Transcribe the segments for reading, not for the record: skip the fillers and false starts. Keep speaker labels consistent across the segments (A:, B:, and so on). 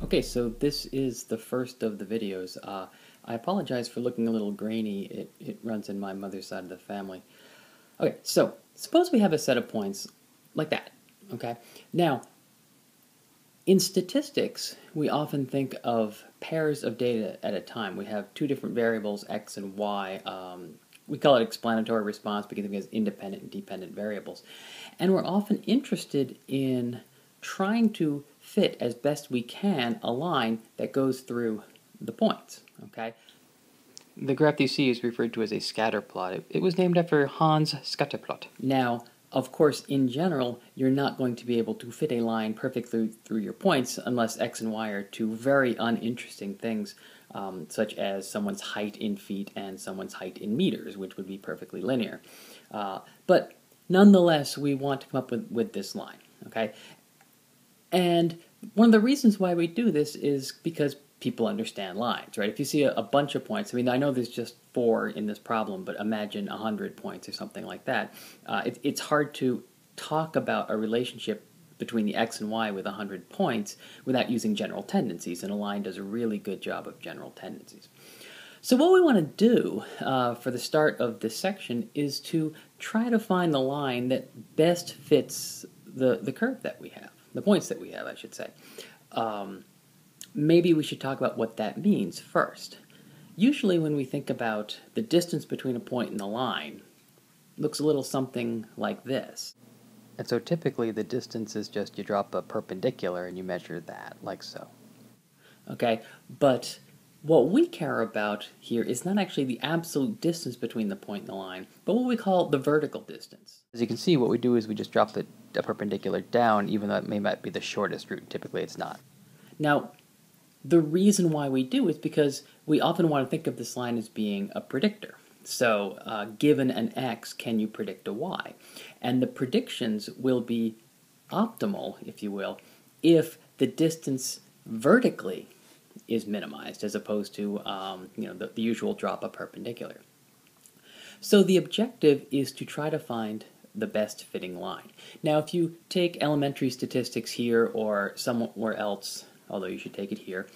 A: Okay, so this is the first of the videos. I apologize for looking a little grainy. It runs in my mother's side of the family. Okay, so suppose we have a set of points like that, okay? Now, in statistics, we often think of pairs of data at a time. We have two different variables, x and y. We call it explanatory response because it has independent and dependent variables. And we're often interested in trying to fit as best we can a line that goes through the points, okay? The graph you see is referred to as a scatter plot. It was named after Hans Scatterplot. Now, of course, in general, you're not going to be able to fit a line perfectly through your points unless x and y are two very uninteresting things, such as someone's height in feet and someone's height in meters, which would be perfectly linear. But nonetheless, we want to come up with this line, okay? And one of the reasons why we do this is because people understand lines, right? If you see a bunch of points, I mean, I know there's just 4 in this problem, but imagine 100 points or something like that. It's hard to talk about a relationship between the x and y with 100 points without using general tendencies, and a line does a really good job of general tendencies. So what we want to do for the start of this section is to try to find the line that best fits the curve that we have, the points that we have, I should say. Maybe we should talk about what that means first. Usually when we think about the distance between a point and the line, it looks a little something like this. And so typically the distance is just you drop a perpendicular and you measure that, like so. Okay, but what we care about here is not actually the absolute distance between the point and the line, but what we call the vertical distance. As you can see, what we do is we just drop the perpendicular down, even though it might be the shortest route. Typically it's not. Now, the reason why we do is because we often want to think of this line as being a predictor. So, given an x, can you predict a y? And the predictions will be optimal, if you will, if the distance vertically is minimized as opposed to the usual drop a perpendicular. So the objective is to try to find the best fitting line. Now, if you take elementary statistics here or somewhere else, although you should take it here,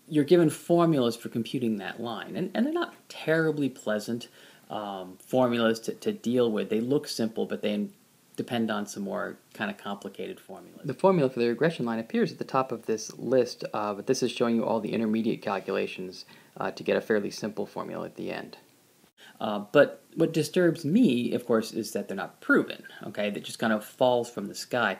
A: you're given formulas for computing that line. And they're not terribly pleasant formulas to deal with. They look simple, but they depend on some more kind of complicated formulas. The formula for the regression line appears at the top of this list, but this is showing you all the intermediate calculations to get a fairly simple formula at the end. But what disturbs me, of course, is that they're not proven, okay? That just kind of falls from the sky.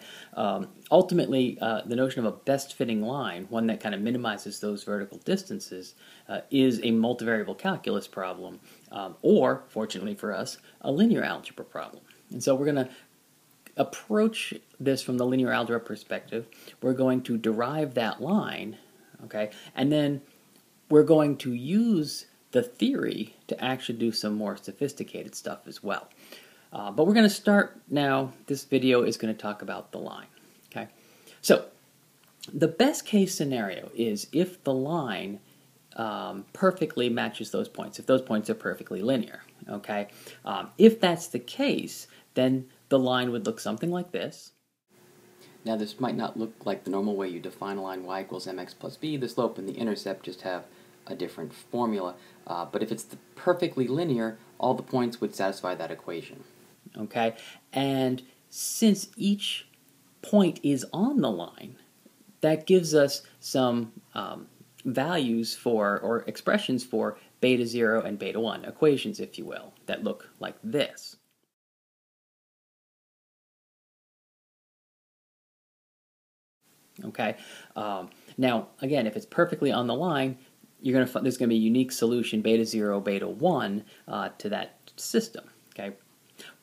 A: Ultimately, the notion of a best-fitting line, one that kind of minimizes those vertical distances, is a multivariable calculus problem, or, fortunately for us, a linear algebra problem. And so we're going to approach this from the linear algebra perspective. We're going to derive that line, okay? And then we're going to use the theory to actually do some more sophisticated stuff as well. But we're going to start now. This video is going to talk about the line. Okay, so the best case scenario is if the line perfectly matches those points, if those points are perfectly linear. Okay, if that's the case, then the line would look something like this. Now this might not look like the normal way you define a line, y equals mx plus b. The slope and the intercept just have a different formula, but if it's perfectly linear, all the points would satisfy that equation. Okay, and since each point is on the line, that gives us some values for, or expressions for, beta 0 and beta 1, equations, if you will, that look like this. Okay, now again, if it's perfectly on the line, there's going to be a unique solution, beta 0, beta 1, to that system, okay?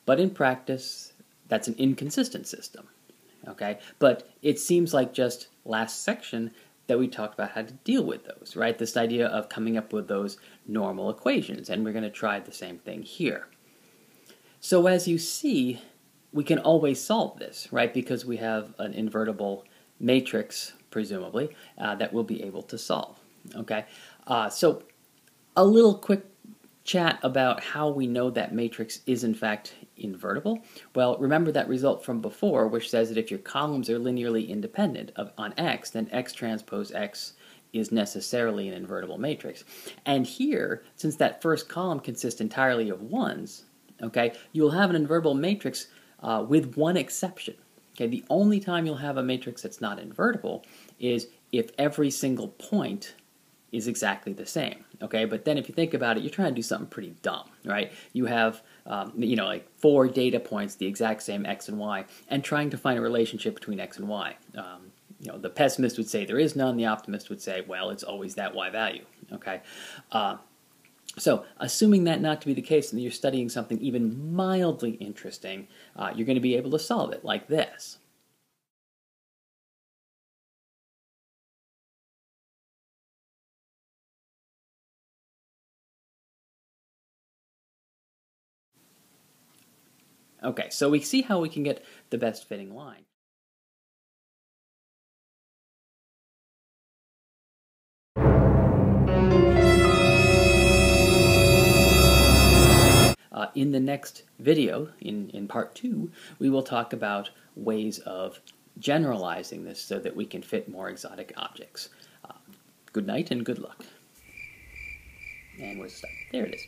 A: But in practice, that's an inconsistent system, okay? But it seems like just last section that we talked about how to deal with those, right? This idea of coming up with those normal equations, and we're going to try the same thing here. So as you see, we can always solve this, right? Because we have an invertible matrix, presumably, that we'll be able to solve. Okay, so a little quick chat about how we know that matrix is in fact invertible. Well, remember that result from before, which says that if your columns are linearly independent on X, then X transpose X is necessarily an invertible matrix. And here, since that first column consists entirely of ones, okay, you'll have an invertible matrix with one exception. Okay, the only time you'll have a matrix that's not invertible is if every single point is exactly the same. Okay, but then if you think about it, you're trying to do something pretty dumb, right? You have, like 4 data points, the exact same x and y, and trying to find a relationship between x and y. The pessimist would say there is none. The optimist would say, well, it's always that y value. Okay, so assuming that not to be the case, and you're studying something even mildly interesting, you're going to be able to solve it like this. Okay, so we see how we can get the best fitting line. In the next video, in part 2, we will talk about ways of generalizing this so that we can fit more exotic objects. Good night and good luck. And where's the stop? There it is.